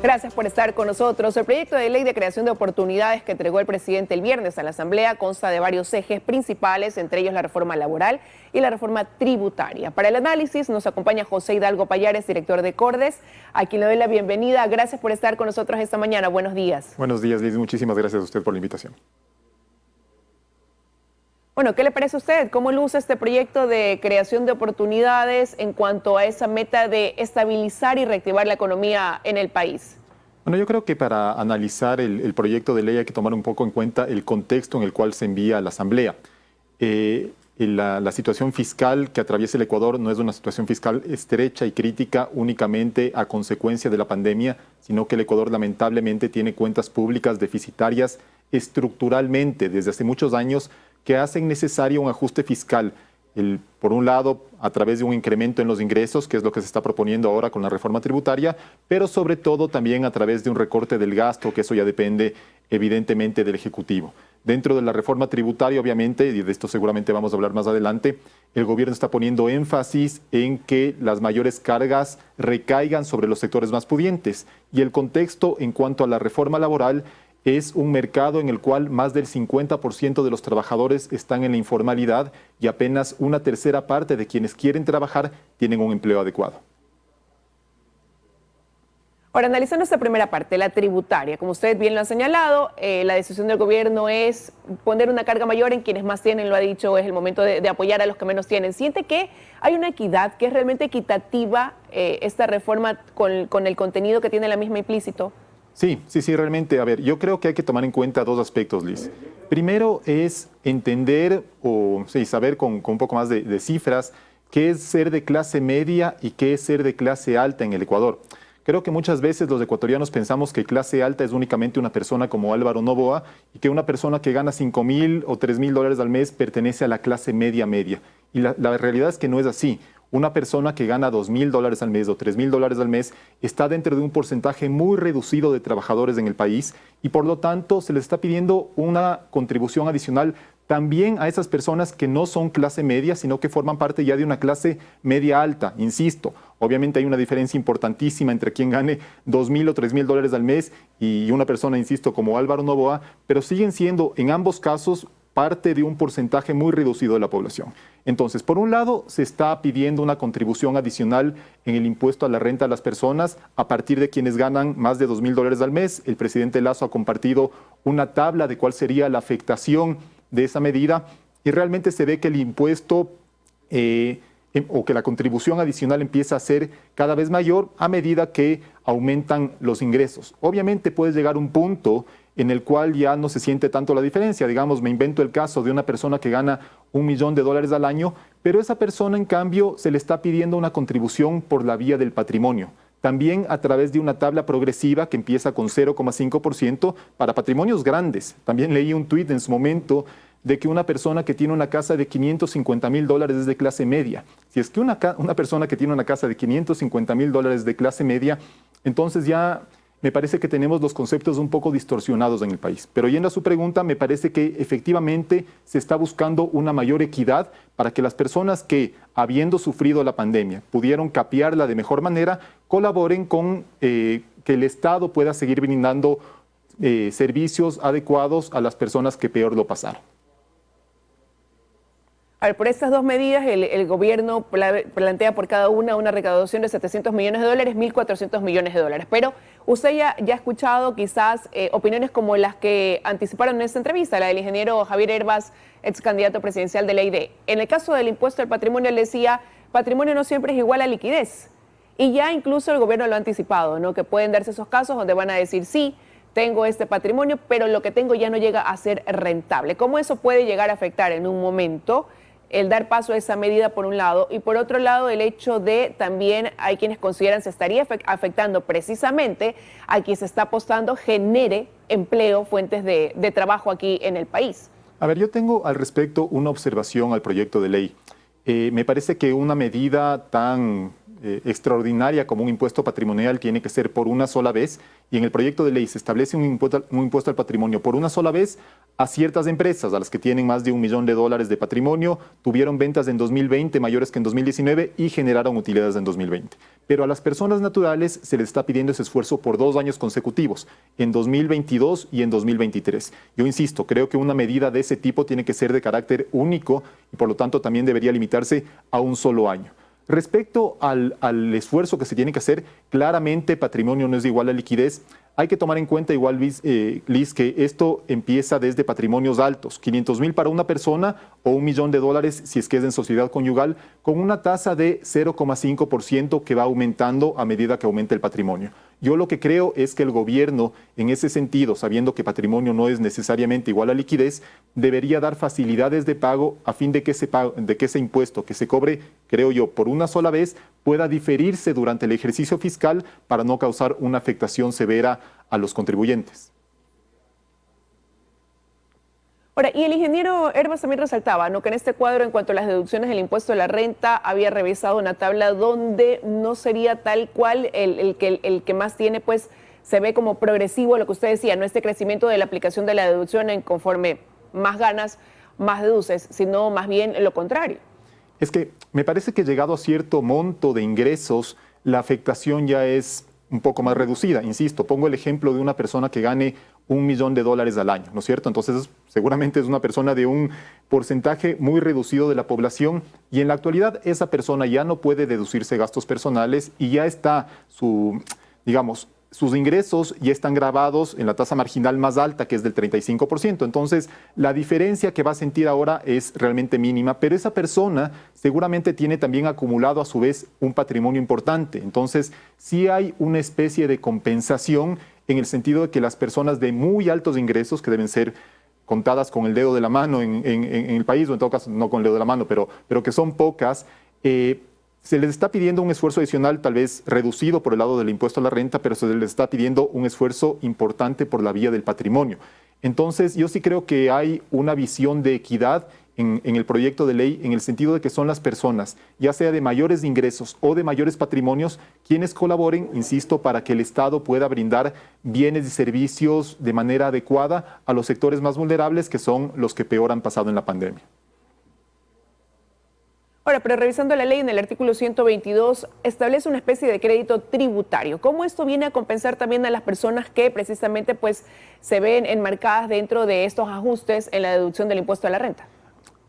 Gracias por estar con nosotros. El proyecto de ley de creación de oportunidades que entregó el presidente el viernes a la Asamblea consta de varios ejes principales, entre ellos la reforma laboral y la reforma tributaria. Para el análisis nos acompaña José Hidalgo Payares, director de Cordes, a quien le doy la bienvenida. Gracias por estar con nosotros esta mañana. Buenos días. Buenos días, Liz. Muchísimas gracias a usted por la invitación. Bueno, ¿qué le parece a usted? ¿Cómo luce este proyecto de creación de oportunidades en cuanto a esa meta de estabilizar y reactivar la economía en el país? Bueno, yo creo que para analizar el proyecto de ley hay que tomar un poco en cuenta el contexto en el cual se envía a la Asamblea. La situación fiscal que atraviesa el Ecuador no es una situación fiscal estrecha y crítica únicamente a consecuencia de la pandemia, sino que el Ecuador lamentablemente tiene cuentas públicas deficitarias estructuralmente desde hace muchos años que hacen necesario un ajuste fiscal. Por un lado, a través de un incremento en los ingresos, que es lo que se está proponiendo ahora con la reforma tributaria, pero sobre todo también a través de un recorte del gasto, que eso ya depende evidentemente del Ejecutivo. Dentro de la reforma tributaria, obviamente, y de esto seguramente vamos a hablar más adelante, el gobierno está poniendo énfasis en que las mayores cargas recaigan sobre los sectores más pudientes. Y el contexto en cuanto a la reforma laboral es un mercado en el cual más del 50% de los trabajadores están en la informalidad y apenas una tercera parte de quienes quieren trabajar tienen un empleo adecuado. Ahora, analizando esta primera parte, la tributaria, como usted bien lo ha señalado, la decisión del gobierno es poner una carga mayor en quienes más tienen, lo ha dicho, es el momento de apoyar a los que menos tienen. ¿Siente que hay una equidad, que es realmente equitativa esta reforma con el contenido que tiene la misma implícito? Sí, realmente. A ver, yo creo que hay que tomar en cuenta dos aspectos, Liz. Primero es entender o saber con un poco más de cifras qué es ser de clase media y qué es ser de clase alta en el Ecuador. Creo que muchas veces los ecuatorianos pensamos que clase alta es únicamente una persona como Álvaro Noboa y que una persona que gana $5,000 o $3,000 al mes pertenece a la clase media. Y la realidad es que no es así. Una persona que gana $2,000 al mes o $3,000 al mes está dentro de un porcentaje muy reducido de trabajadores en el país y por lo tanto se les está pidiendo una contribución adicional también a esas personas que no son clase media, sino que forman parte ya de una clase media alta. Insisto, obviamente hay una diferencia importantísima entre quien gane $2,000 o $3,000 al mes y una persona, insisto, como Álvaro Noboa, pero siguen siendo en ambos casos parte de un porcentaje muy reducido de la población. Entonces, por un lado, se está pidiendo una contribución adicional en el impuesto a la renta a las personas a partir de quienes ganan más de $2,000 al mes. El presidente Lasso ha compartido una tabla de cuál sería la afectación de esa medida y realmente se ve que el impuesto o que la contribución adicional empieza a ser cada vez mayor a medida que aumentan los ingresos. Obviamente puede llegar un punto en el cual ya no se siente tanto la diferencia. Digamos, me invento el caso de una persona que gana $1,000,000 al año, pero esa persona, en cambio, se le está pidiendo una contribución por la vía del patrimonio. También a través de una tabla progresiva que empieza con 0,5% para patrimonios grandes. También leí un tuit en su momento de que una persona que tiene una casa de $550,000 es de clase media. Si es que una persona que tiene una casa de $550,000 de clase media, entonces ya me parece que tenemos los conceptos un poco distorsionados en el país. Pero yendo a su pregunta, me parece que efectivamente se está buscando una mayor equidad para que las personas que, habiendo sufrido la pandemia, pudieron capearla de mejor manera, colaboren con que el Estado pueda seguir brindando servicios adecuados a las personas que peor lo pasaron. A ver, por estas dos medidas, el gobierno plantea por cada una recaudación de $700 millones, $1,400 millones. Pero usted ya ha escuchado quizás opiniones como las que anticiparon en esta entrevista, la del ingeniero Javier Herbas, ex candidato presidencial de la ID. En el caso del impuesto al patrimonio, él decía, patrimonio no siempre es igual a liquidez. Y ya incluso el gobierno lo ha anticipado, ¿no? Que pueden darse esos casos donde van a decir, sí, tengo este patrimonio, pero lo que tengo ya no llega a ser rentable. ¿Cómo eso puede llegar a afectar en un momento el dar paso a esa medida por un lado y por otro lado el hecho de también hay quienes consideran se estaría afectando precisamente a quien se está apostando genere empleo, fuentes de trabajo aquí en el país? A ver, yo tengo al respecto una observación al proyecto de ley. Me parece que una medida tan extraordinaria como un impuesto patrimonial tiene que ser por una sola vez, y en el proyecto de ley se establece un impuesto al patrimonio por una sola vez a ciertas empresas, a las que tienen más de $1 millón de patrimonio, tuvieron ventas en 2020 mayores que en 2019 y generaron utilidades en 2020. Pero a las personas naturales se les está pidiendo ese esfuerzo por 2 años consecutivos, en 2022 y en 2023. Yo insisto, creo que una medida de ese tipo tiene que ser de carácter único y por lo tanto también debería limitarse a un solo año. Respecto al esfuerzo que se tiene que hacer, claramente patrimonio no es igual a liquidez. Hay que tomar en cuenta igual, Liz, que esto empieza desde patrimonios altos, 500,000 para una persona o $1 millón si es que es en sociedad conyugal, con una tasa de 0,5% que va aumentando a medida que aumenta el patrimonio. Yo lo que creo es que el gobierno, en ese sentido, sabiendo que patrimonio no es necesariamente igual a liquidez, debería dar facilidades de pago a fin de que ese impuesto que se cobre, creo yo, por una sola vez, pueda diferirse durante el ejercicio fiscal para no causar una afectación severa a los contribuyentes. Ahora, y el ingeniero Hervas también resaltaba, ¿no?, que en este cuadro, en cuanto a las deducciones del impuesto de la renta, había revisado una tabla donde no sería tal cual el que más tiene, pues se ve como progresivo lo que usted decía, no este crecimiento de la aplicación de la deducción en conforme más ganas, más deduces, sino más bien lo contrario. Es que me parece que llegado a cierto monto de ingresos, la afectación ya es un poco más reducida. Insisto, pongo el ejemplo de una persona que gane $1 millón al año, ¿no es cierto? Entonces, seguramente es una persona de un porcentaje muy reducido de la población y en la actualidad esa persona ya no puede deducirse gastos personales y ya está sus ingresos ya están grabados en la tasa marginal más alta, que es del 35%. Entonces, la diferencia que va a sentir ahora es realmente mínima, pero esa persona seguramente tiene también acumulado a su vez un patrimonio importante. Entonces, sí hay una especie de compensación en el sentido de que las personas de muy altos ingresos, que deben ser contadas con el dedo de la mano en el país, o en todo caso no con el dedo de la mano, pero que son pocas, se les está pidiendo un esfuerzo adicional, tal vez reducido por el lado del impuesto a la renta, pero se les está pidiendo un esfuerzo importante por la vía del patrimonio. Entonces, yo sí creo que hay una visión de equidad en el proyecto de ley, en el sentido de que son las personas, ya sea de mayores ingresos o de mayores patrimonios, quienes colaboren, insisto, para que el Estado pueda brindar bienes y servicios de manera adecuada a los sectores más vulnerables, que son los que peor han pasado en la pandemia. Ahora, pero revisando la ley, en el artículo 122 establece una especie de crédito tributario. ¿Cómo esto viene a compensar también a las personas que precisamente pues se ven enmarcadas dentro de estos ajustes en la deducción del impuesto a la renta?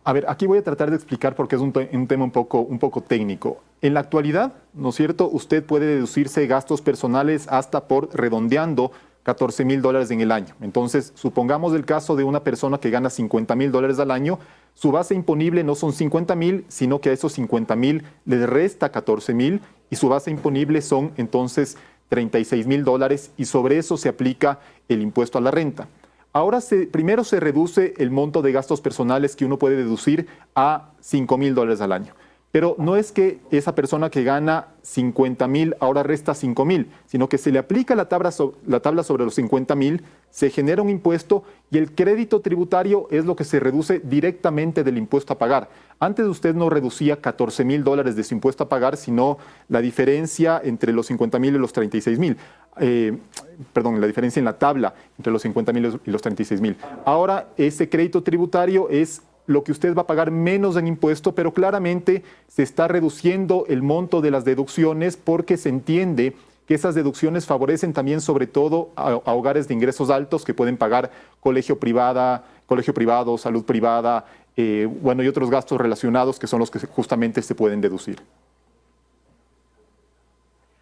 A ver, aquí voy a tratar de explicar porque es un tema un poco técnico. En la actualidad, ¿no es cierto?, usted puede deducirse gastos personales hasta por, redondeando, $14,000 en el año. Entonces, supongamos el caso de una persona que gana $50,000 al año, su base imponible no son 50,000, sino que a esos 50,000 le resta 14,000 y su base imponible son entonces $36,000 y sobre eso se aplica el impuesto a la renta. Ahora primero se reduce el monto de gastos personales que uno puede deducir a $5,000 al año. Pero no es que esa persona que gana 50,000 ahora resta 5,000, sino que se le aplica la tabla sobre los 50,000, se genera un impuesto y el crédito tributario es lo que se reduce directamente del impuesto a pagar. Antes usted no reducía $14,000 de su impuesto a pagar, sino la diferencia entre los 50,000 y los 36,000. La diferencia en la tabla entre los 50,000 y los 36,000. Ahora ese crédito tributario es lo que usted va a pagar menos en impuesto, pero claramente se está reduciendo el monto de las deducciones porque se entiende que esas deducciones favorecen también sobre todo a hogares de ingresos altos que pueden pagar colegio privado, salud privada, y otros gastos relacionados que son los que justamente se pueden deducir.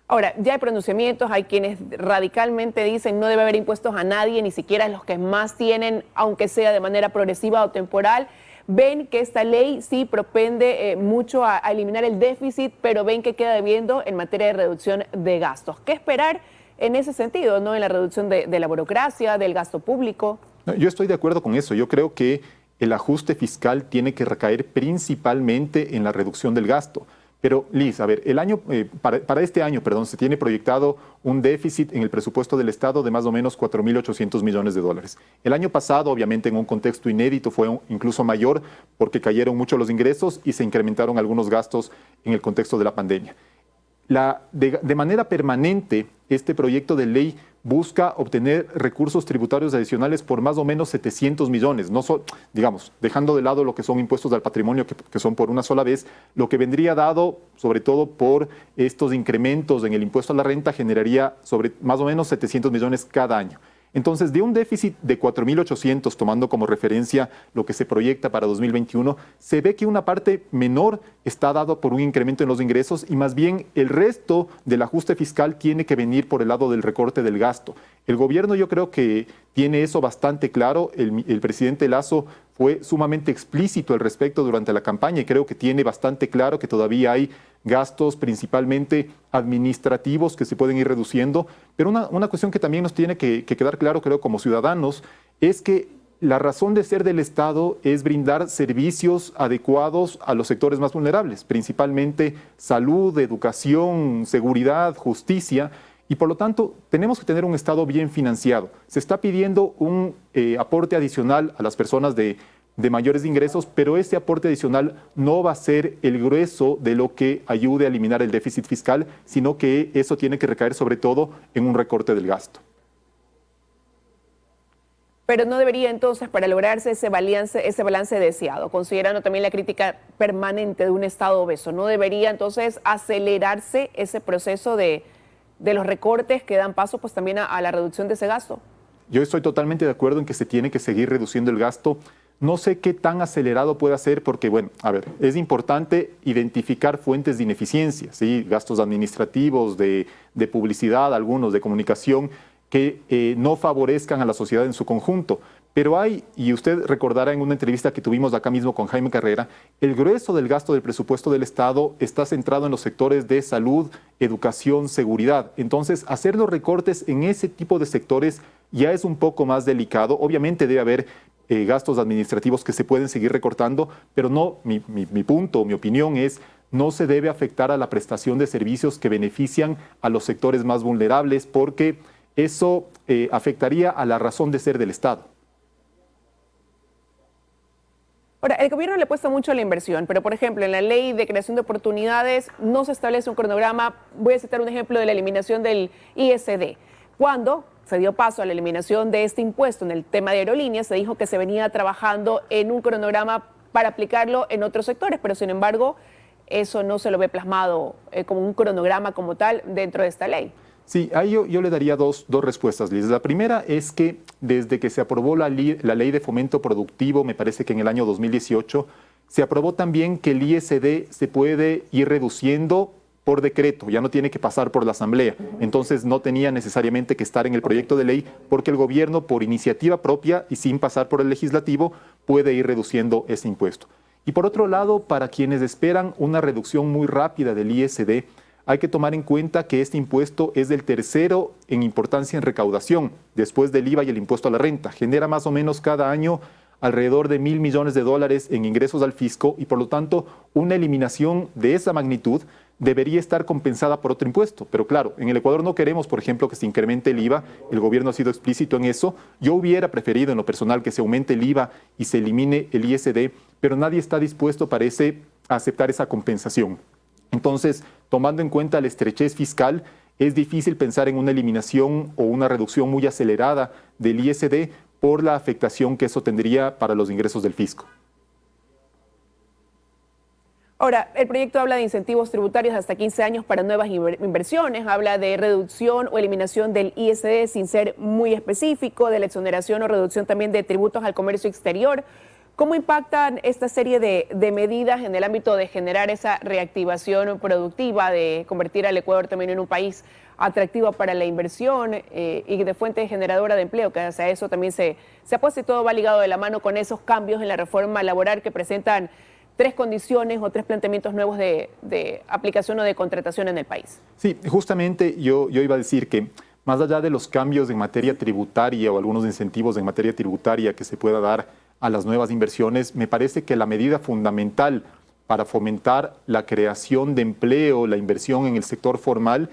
Ahora, ya hay pronunciamientos, hay quienes radicalmente dicen no debe haber impuestos a nadie, ni siquiera a los que más tienen, aunque sea de manera progresiva o temporal. Ven que esta ley sí propende mucho a eliminar el déficit, pero ven que queda debiendo en materia de reducción de gastos. ¿Qué esperar en ese sentido, ¿no?, en la reducción de la burocracia, del gasto público? Yo estoy de acuerdo con eso. Yo creo que el ajuste fiscal tiene que recaer principalmente en la reducción del gasto. Pero, Liz, a ver, para este año, se tiene proyectado un déficit en el presupuesto del Estado de más o menos $4,800 millones. El año pasado, obviamente, en un contexto inédito, fue incluso mayor porque cayeron mucho los ingresos y se incrementaron algunos gastos en el contexto de la pandemia. de manera permanente este proyecto de ley busca obtener recursos tributarios adicionales por más o menos 700 millones, no digamos, dejando de lado lo que son impuestos al patrimonio, que son por una sola vez, lo que vendría dado, sobre todo por estos incrementos en el impuesto a la renta, generaría sobre más o menos 700 millones cada año. Entonces, de un déficit de 4.800, tomando como referencia lo que se proyecta para 2021, se ve que una parte menor está dado por un incremento en los ingresos y más bien el resto del ajuste fiscal tiene que venir por el lado del recorte del gasto. El gobierno yo creo que tiene eso bastante claro. El presidente Lasso fue sumamente explícito al respecto durante la campaña y creo que tiene bastante claro que todavía hay gastos principalmente administrativos que se pueden ir reduciendo, pero una cuestión que también nos tiene que quedar claro, creo, como ciudadanos, es que la razón de ser del Estado es brindar servicios adecuados a los sectores más vulnerables, principalmente salud, educación, seguridad, justicia, y por lo tanto tenemos que tener un Estado bien financiado. Se está pidiendo un aporte adicional a las personas de mayores ingresos, pero ese aporte adicional no va a ser el grueso de lo que ayude a eliminar el déficit fiscal, sino que eso tiene que recaer sobre todo en un recorte del gasto. Pero no debería entonces, para lograrse ese balance deseado, considerando también la crítica permanente de un Estado obeso, ¿no debería entonces acelerarse ese proceso de los recortes que dan paso pues también a la reducción de ese gasto? Yo estoy totalmente de acuerdo en que se tiene que seguir reduciendo el gasto. No sé qué tan acelerado puede ser porque, bueno, a ver, es importante identificar fuentes de ineficiencia, ¿sí? Gastos administrativos, de publicidad, algunos de comunicación, que no favorezcan a la sociedad en su conjunto. Pero hay, y usted recordará en una entrevista que tuvimos acá mismo con Jaime Carrera, el grueso del gasto del presupuesto del Estado está centrado en los sectores de salud, educación, seguridad. Entonces, hacer los recortes en ese tipo de sectores ya es un poco más delicado. Obviamente debe haber gastos administrativos que se pueden seguir recortando, pero no, mi punto, mi opinión es, no se debe afectar a la prestación de servicios que benefician a los sectores más vulnerables, porque eso afectaría a la razón de ser del Estado. Ahora, el gobierno le apuesta mucho a la inversión, pero por ejemplo, en la ley de creación de oportunidades no se establece un cronograma. Voy a citar un ejemplo de la eliminación del ISD. Cuando se dio paso a la eliminación de este impuesto en el tema de aerolíneas, se dijo que se venía trabajando en un cronograma para aplicarlo en otros sectores, pero sin embargo, eso no se lo ve plasmado como un cronograma como tal dentro de esta ley. Sí, ahí yo le daría dos respuestas, Liz. La primera es que desde que se aprobó la ley de fomento productivo, me parece que en el año 2018, se aprobó también que el ISD se puede ir reduciendo por decreto, ya no tiene que pasar por la Asamblea. Entonces no tenía necesariamente que estar en el proyecto de ley porque el gobierno, por iniciativa propia y sin pasar por el legislativo, puede ir reduciendo ese impuesto. Y por otro lado, para quienes esperan una reducción muy rápida del ISD, hay que tomar en cuenta que este impuesto es el tercero en importancia en recaudación, después del IVA y el impuesto a la renta. Genera más o menos cada año alrededor de $1.000 millones en ingresos al fisco y por lo tanto una eliminación de esa magnitud debería estar compensada por otro impuesto. Pero claro, en el Ecuador no queremos, por ejemplo, que se incremente el IVA. El gobierno ha sido explícito en eso. Yo hubiera preferido en lo personal que se aumente el IVA y se elimine el ISD, pero nadie está dispuesto, parece, a aceptar esa compensación. Entonces, tomando en cuenta la estrechez fiscal, es difícil pensar en una eliminación o una reducción muy acelerada del ISD por la afectación que eso tendría para los ingresos del fisco. Ahora, el proyecto habla de incentivos tributarios hasta 15 años para nuevas inversiones, habla de reducción o eliminación del ISD sin ser muy específico, de la exoneración o reducción también de tributos al comercio exterior. ¿Cómo impactan esta serie de medidas en el ámbito de generar esa reactivación productiva, de convertir al Ecuador también en un país atractivo para la inversión y de fuente generadora de empleo? Que hacia eso también se apuesta y todo va ligado de la mano con esos cambios en la reforma laboral que presentan 3 condiciones o 3 planteamientos nuevos de aplicación o de contratación en el país. Sí, justamente yo iba a decir que más allá de los cambios en materia tributaria o algunos incentivos en materia tributaria que se pueda dar a las nuevas inversiones, me parece que la medida fundamental para fomentar la creación de empleo, la inversión en el sector formal,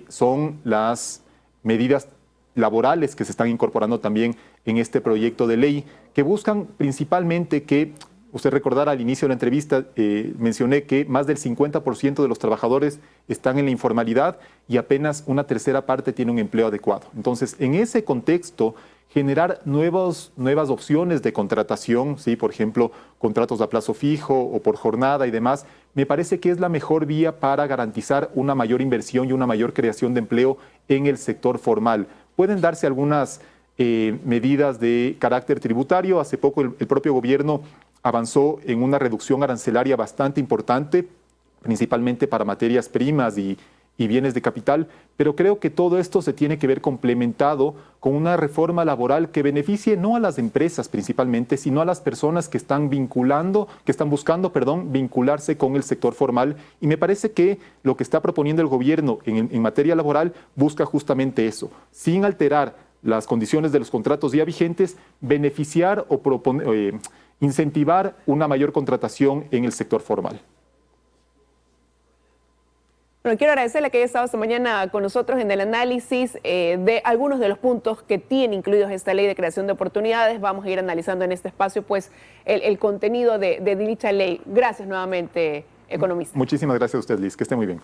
son las medidas laborales que se están incorporando también en este proyecto de ley, que buscan principalmente que Usted recordará al inicio de la entrevista, mencioné que más del 50% de los trabajadores están en la informalidad y apenas una tercera parte tiene un empleo adecuado. Entonces, en ese contexto, generar nuevas opciones de contratación, ¿sí? Por ejemplo, contratos a plazo fijo o por jornada y demás, me parece que es la mejor vía para garantizar una mayor inversión y una mayor creación de empleo en el sector formal. Pueden darse algunas medidas de carácter tributario. Hace poco el propio gobierno avanzó en una reducción arancelaria bastante importante, principalmente para materias primas y bienes de capital, pero creo que todo esto se tiene que ver complementado con una reforma laboral que beneficie no a las empresas principalmente, sino a las personas que están buscando, vincularse con el sector formal. Y me parece que lo que está proponiendo el gobierno en materia laboral busca justamente eso, sin alterar las condiciones de los contratos ya vigentes, beneficiar o incentivar una mayor contratación en el sector formal. Bueno, quiero agradecerle que haya estado esta mañana con nosotros en el análisis de algunos de los puntos que tiene incluidos esta ley de creación de oportunidades. Vamos a ir analizando en este espacio pues el contenido de dicha ley. Gracias nuevamente, economista. Muchísimas gracias a usted, Liz. Que esté muy bien.